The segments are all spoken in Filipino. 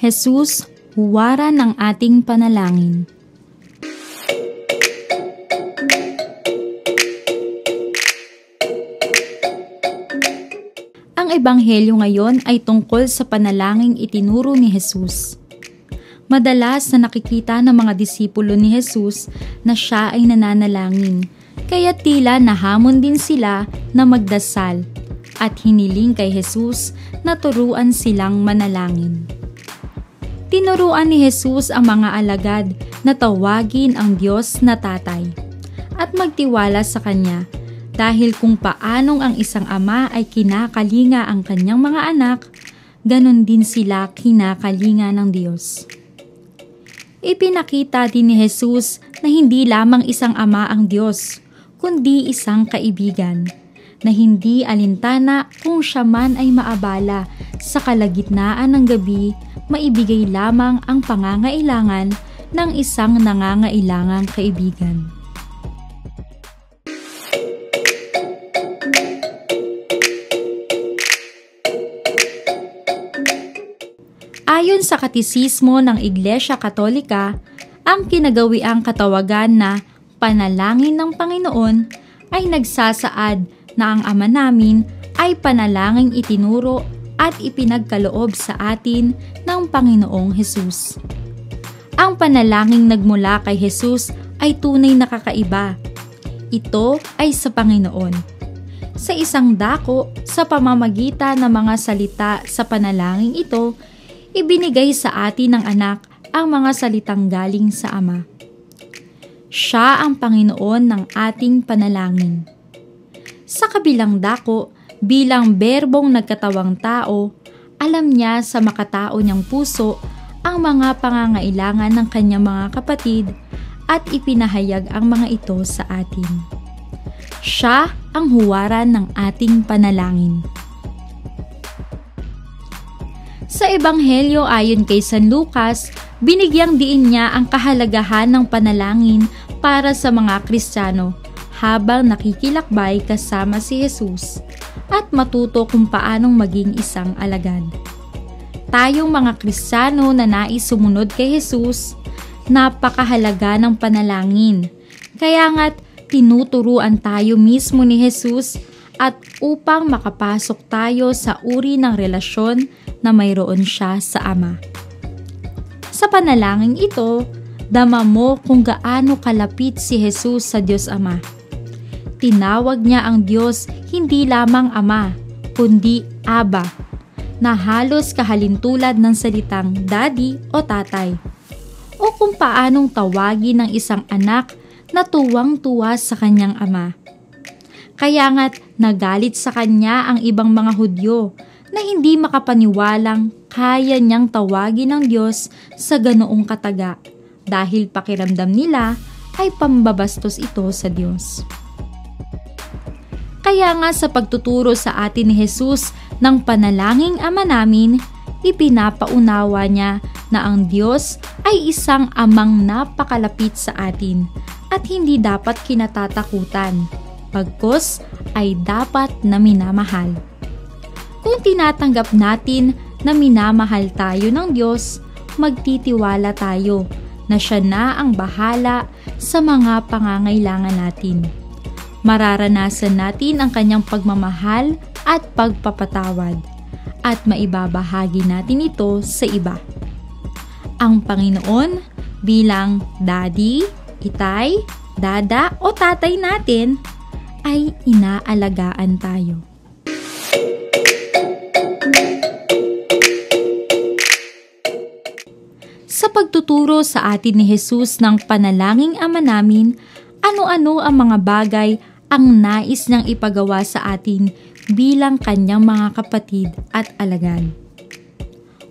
Jesus, huwaran ng ating panalangin. Ang ebanghelyo ngayon ay tungkol sa panalangin itinuro ni Jesus. Madalas na nakikita ng mga disipulo ni Jesus na siya ay nananalangin, kaya tila nahamon din sila na magdasal at hiniling kay Jesus na turuan silang manalangin. Tinuruan ni Jesus ang mga alagad na tawagin ang Diyos na Tatay at magtiwala sa Kanya dahil kung paanong ang isang ama ay kinakalinga ang kanyang mga anak, ganon din sila kinakalinga ng Diyos. Ipinakita din ni Jesus na hindi lamang isang ama ang Diyos, kundi isang kaibigan, na hindi alintana kung siya man ay maabala sa kalagitnaan ng gabi, maibigay lamang ang pangangailangan ng isang nangangailangang kaibigan. Ayon sa katisismo ng Iglesia Katolika, ang kinagawiang katawagan na panalangin ng Panginoon ay nagsasaad na ang Ama namin ay panalangin itinuro at ipinagkaloob sa atin ng Panginoong Hesus. Ang panalangin nagmula kay Jesus ay tunay na kakaiba. Ito ay sa Panginoon. Sa isang dako, sa pamamagitan ng mga salita sa panalangin ito, ibinigay sa atin ng anak ang mga salitang galing sa Ama. Siya ang Panginoon ng ating panalangin. Sa kabilang dako, bilang berbong nagkatawang tao, alam niya sa makatao niyang puso ang mga pangangailangan ng kanyang mga kapatid at ipinahayag ang mga ito sa atin. Siya ang huwaran ng ating panalangin. Sa Ebanghelyo ayon kay San Lucas, binigyang diin niya ang kahalagahan ng panalangin para sa mga Kristiyano habang nakikilakbay kasama si Jesus at matuto kung paanong maging isang alagad. Tayong mga Kristiyano na nais sumunod kay Jesus, napakahalaga ng panalangin. Kaya nga't tinuturuan tayo mismo ni Jesus at upang makapasok tayo sa uri ng relasyon na mayroon siya sa Ama. Sa panalangin ito, dama mo kung gaano kalapit si Jesus sa Diyos Ama. Tinawag niya ang Diyos hindi lamang Ama, kundi Aba, na halos kahalintulad ng salitang daddy o tatay, o kung paanong tawagin ng isang anak na tuwang-tuwa sa kanyang ama. Kaya nga't nagalit sa kanya ang ibang mga Hudyo na hindi makapaniwalang kaya niyang tawagin ng Diyos sa ganoong kataga dahil pakiramdam nila ay pambabastos ito sa Diyos. Kaya nga sa pagtuturo sa atin ni Jesus ng panalangin Ama namin, ipinapaunawa niya na ang Diyos ay isang amang napakalapit sa atin at hindi dapat kinatatakutan, bagkus ay dapat na minamahal. Kung tinatanggap natin na minamahal tayo ng Diyos, magtitiwala tayo na Siya na ang bahala sa mga pangangailangan natin. Mararanasan natin ang Kanyang pagmamahal at pagpapatawad at maibabahagi natin ito sa iba. Ang Panginoon bilang daddy, itay, dada o tatay natin ay inaalagaan tayo. Sa pagtuturo sa atin ni Jesus ng panalangin Ama namin, ano-ano ang mga bagay ang nais niyang ipagawa sa atin bilang kanyang mga kapatid at alagad.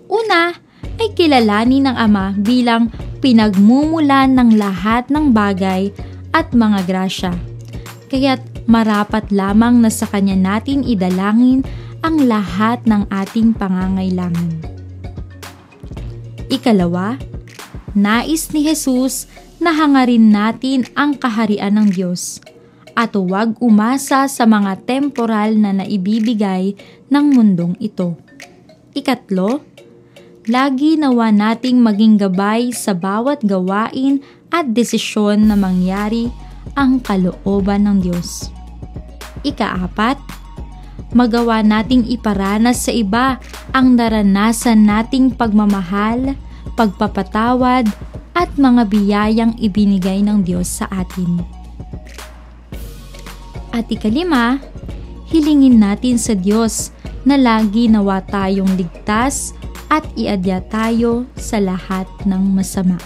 Una, ay kilalanin ng Ama bilang pinagmumulan ng lahat ng bagay at mga grasya. Kaya't marapat lamang na sa Kanya natin idalangin ang lahat ng ating pangangailangan. Ikalawa, nais ni Jesus na hangarin natin ang kaharian ng Diyos at huwag umasa sa mga temporal na naibibigay ng mundong ito. Ikatlo, lagi nawa nating maging gabay sa bawat gawain at desisyon na mangyari ang kalooban ng Diyos. Ikaapat, magawa nating iparanas sa iba ang naranasan nating pagmamahal, pagpapatawad, at mga biyayang ibinigay ng Diyos sa atin. At ikalima, hilingin natin sa Diyos na lagi nawa tayong ligtas at iadya tayo sa lahat ng masama.